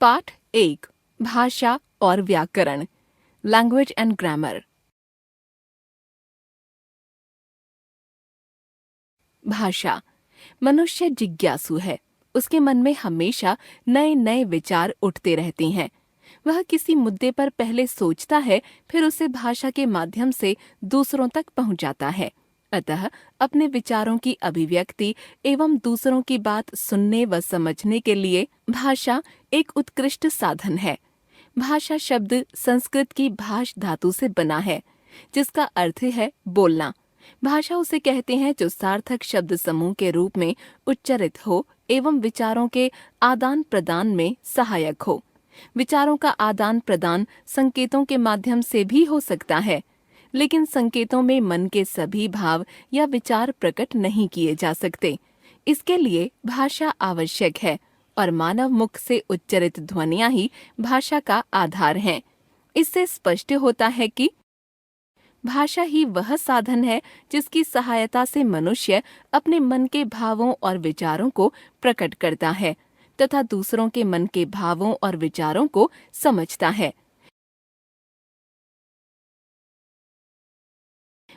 पाठ 1 भाषा और व्याकरण लैंग्वेज एंड ग्रामर। भाषा। मनुष्य जिज्ञासु है। उसके मन में हमेशा नए नए विचार उठते रहते हैं। वह किसी मुद्दे पर पहले सोचता है, फिर उसे भाषा के माध्यम से दूसरों तक पहुंचाता है। अतः अपने विचारों की अभिव्यक्ति एवं दूसरों की बात सुनने व समझने के लिए भाषा एक उत्कृष्ट साधन है। भाषा शब्द संस्कृत की भाष धातु से बना है, जिसका अर्थ है बोलना। भाषा उसे कहते हैं जो सार्थक शब्द समूह के रूप में उच्चारित हो एवं विचारों के आदान प्रदान में सहायक हो। विचारों का आदान प्रदान संकेतों के माध्यम से भी हो सकता है, लेकिन संकेतों में मन के सभी भाव या विचार प्रकट नहीं किए जा सकते। इसके लिए भाषा आवश्यक है और मानव मुख से उच्चारित ध्वनियां ही भाषा का आधार हैं। इससे स्पष्ट होता है कि भाषा ही वह साधन है जिसकी सहायता से मनुष्य अपने मन के भावों और विचारों को प्रकट करता है तथा दूसरों के मन के भावों और विचारों को समझता है।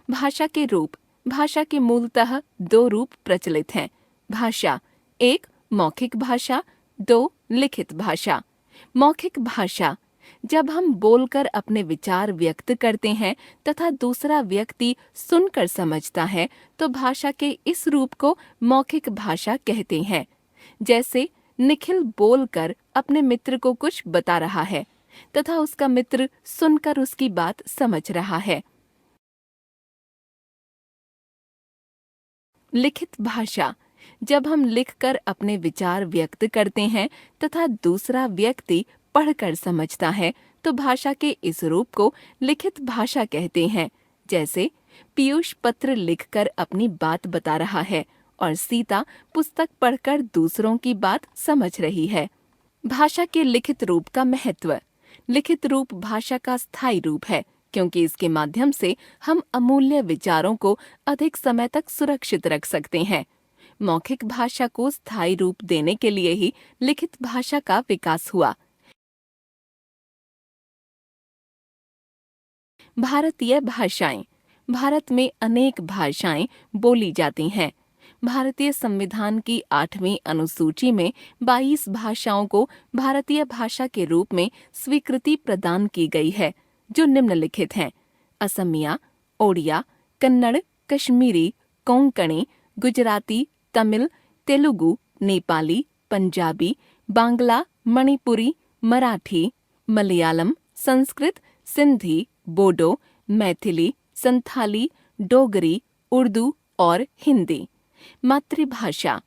भाषा के रूप। भाषा के मूलतः 2 रूप प्रचलित हैं। भाषा 1 मौखिक भाषा, 2 लिखित भाषा। मौखिक भाषा जब हम बोलकर अपने विचार व्यक्त करते हैं तथा दूसरा व्यक्ति सुनकर समझता है तो भाषा के इस रूप को मौखिक भाषा कहते हैं। जैसे निखिल बोलकर अपने मित्र को कुछ बता रहा है तथा उसका मित्र सुनकर उसकी बात समझ रहा है। लिखित भाषा जब हम लिखकर अपने विचार व्यक्त करते हैं तथा दूसरा व्यक्ति पढ़कर समझता है तो भाषा के इस रूप को लिखित भाषा कहते हैं। जैसे पीयूष पत्र लिखकर अपनी बात बता रहा है और सीता पुस्तक पढ़कर दूसरों की बात समझ रही है। भाषा के लिखित रूप का महत्व। लिखित रूप भाषा का स्थायी रूप है, क्योंकि इसके माध्यम से हम अमूल्य विचारों को अधिक समय तक सुरक्षित रख सकते हैं। मौखिक भाषा को स्थायी रूप देने के लिए ही लिखित भाषा का विकास हुआ। भारतीय भाषाएं। भारत में अनेक भाषाएं बोली जाती हैं। भारतीय संविधान की 8वीं अनुसूची में 22 भाषाओं को भारतीय भाषा के रूप में स्वीकृति प्रदान की गई है, जो निम्नलिखित हैं: असमिया, ओडिया, कन्नड़, कश्मीरी, कोंकणी, गुजराती, तमिल, तेलुगु, नेपाली, पंजाबी, बांग्ला, मणिपुरी, मराठी, मलयालम, संस्कृत, सिंधी, बोडो, मैथिली, संथाली, डोगरी, उर्दू और हिंदी। मातृभाषा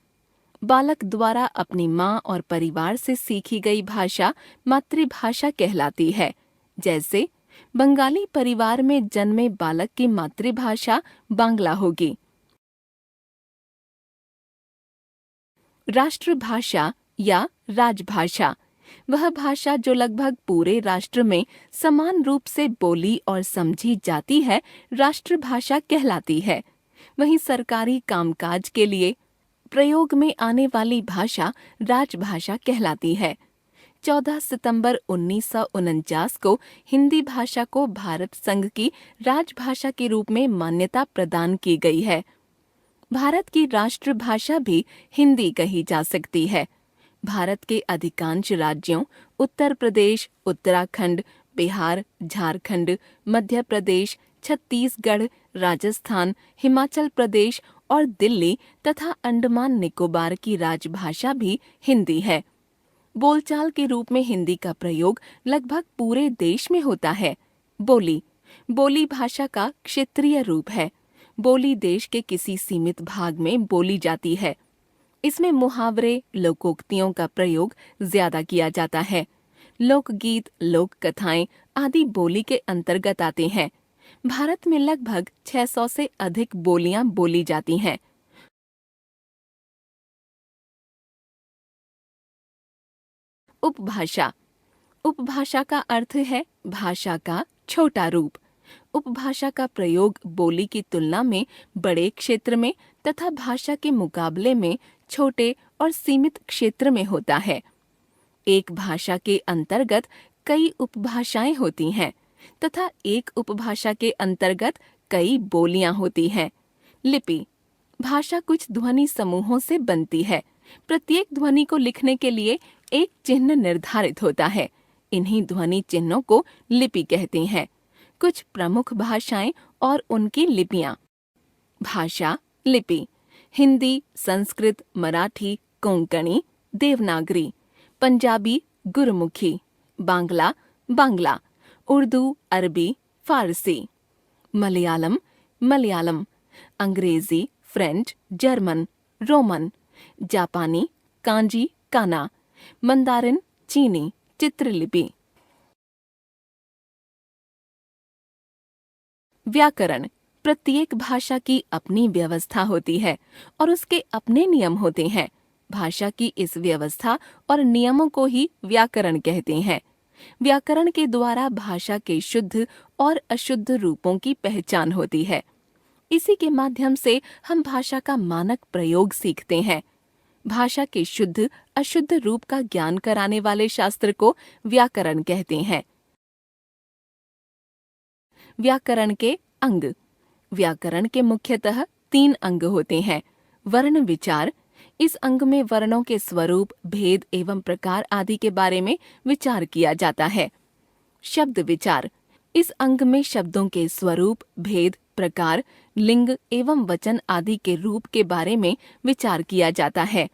बालक द्वारा अपनी माँ और परिवार से सीखी गई भाषा मातृभाषा कहलाती है। जैसे बंगाली परिवार में जन्मे बालक की मातृभाषा बांग्ला होगी। राष्ट्रभाषा या राजभाषा वह भाषा जो लगभग पूरे राष्ट्र में समान रूप से बोली और समझी जाती है, राष्ट्रभाषा कहलाती है। वहीं सरकारी कामकाज के लिए प्रयोग में आने वाली भाषा राजभाषा कहलाती है। 14 सितंबर 1949 को हिंदी भाषा को भारत संघ की राजभाषा के रूप में मान्यता प्रदान की गई है। भारत की राष्ट्रभाषा भी हिंदी कही जा सकती है। भारत के अधिकांश राज्यों उत्तर प्रदेश, उत्तराखंड, बिहार, झारखंड, मध्य प्रदेश, छत्तीसगढ़, राजस्थान, हिमाचल प्रदेश और दिल्ली तथा अंडमान निकोबार की राजभाषा भी हिंदी है। बोलचाल के रूप में हिंदी का प्रयोग लगभग पूरे देश में होता है। बोली बोली भाषा का क्षेत्रीय रूप है। बोली देश के किसी सीमित भाग में बोली जाती है। इसमें मुहावरे, लोकोक्तियों का प्रयोग ज्यादा किया जाता है। लोकगीत, लोक कथाएं आदि बोली के अंतर्गत आते हैं। भारत में लगभग 600 से अधिक बोलियां बोली जाती हैं। उपभाषा। उपभाषा का अर्थ है भाषा का छोटा रूप। उपभाषा का प्रयोग बोली की तुलना में बड़े क्षेत्र में तथा भाषा के मुकाबले में छोटे और सीमित क्षेत्र में होता है। एक भाषा के अंतर्गत कई उपभाषाएं होती हैं तथा एक उपभाषा के अंतर्गत कई बोलियां होती हैं। लिपि भाषा कुछ ध्वनि समूहों से बनती है। प्रत्येक ध्वनि को लिखने के लिए एक चिन्ह निर्धारित होता है। इन्हीं ध्वनि चिन्हों को लिपि कहते हैं। कुछ प्रमुख भाषाएं और उनकी लिपियां। भाषा लिपि हिंदी, संस्कृत, मराठी, कोंकणी, देवनागरी, पंजाबी, गुरमुखी, बांग्ला, बांग्ला, उर्दू, अरबी, फारसी, मलयालम, मलयालम, अंग्रेजी, फ्रेंच, जर्मन, रोमन, जापानी, कांजी, काना, मंदारिन, चीनी, चित्रलिपि। व्याकरण प्रत्येक भाषा की अपनी व्यवस्था होती है और उसके अपने नियम होते हैं। भाषा की इस व्यवस्था और नियमों को ही व्याकरण कहते हैं। व्याकरण के द्वारा भाषा के शुद्ध और अशुद्ध रूपों की पहचान होती है। इसी के माध्यम से हम भाषा का मानक प्रयोग सीखते हैं। भाषा के शुद्ध अशुद्ध रूप का ज्ञान कराने वाले शास्त्र को व्याकरण कहते हैं। व्याकरण के अंग। व्याकरण के मुख्यतः 3 अंग होते हैं। वर्ण विचार, इस अंग में वर्णों के स्वरूप, भेद एवं प्रकार आदि के बारे में विचार किया जाता है। शब्द विचार, इस अंग में शब्दों के स्वरूप, भेद, प्रकार, लिंग एवं वचन आदि के रूप के बारे में विचार किया जाता है।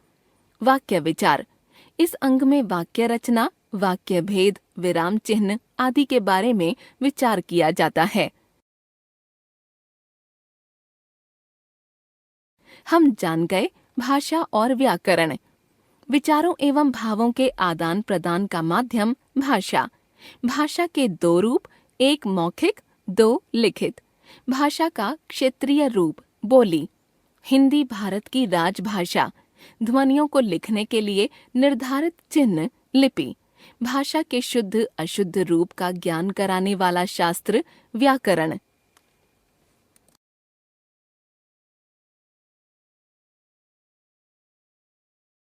वाक्य विचार, इस अंग में वाक्य रचना, वाक्य भेद, विराम चिन्ह आदि के बारे में विचार किया जाता है। हम जान गए भाषा और व्याकरण। विचारों एवं भावों के आदान प्रदान का माध्यम भाषा। भाषा के 2 रूप, एक मौखिक, 2 लिखित। भाषा का क्षेत्रीय रूप बोली। हिंदी भारत की राजभाषा। ध्वनियों को लिखने के लिए निर्धारित चिन्ह लिपि। भाषा के शुद्ध अशुद्ध रूप का ज्ञान कराने वाला शास्त्र व्याकरण।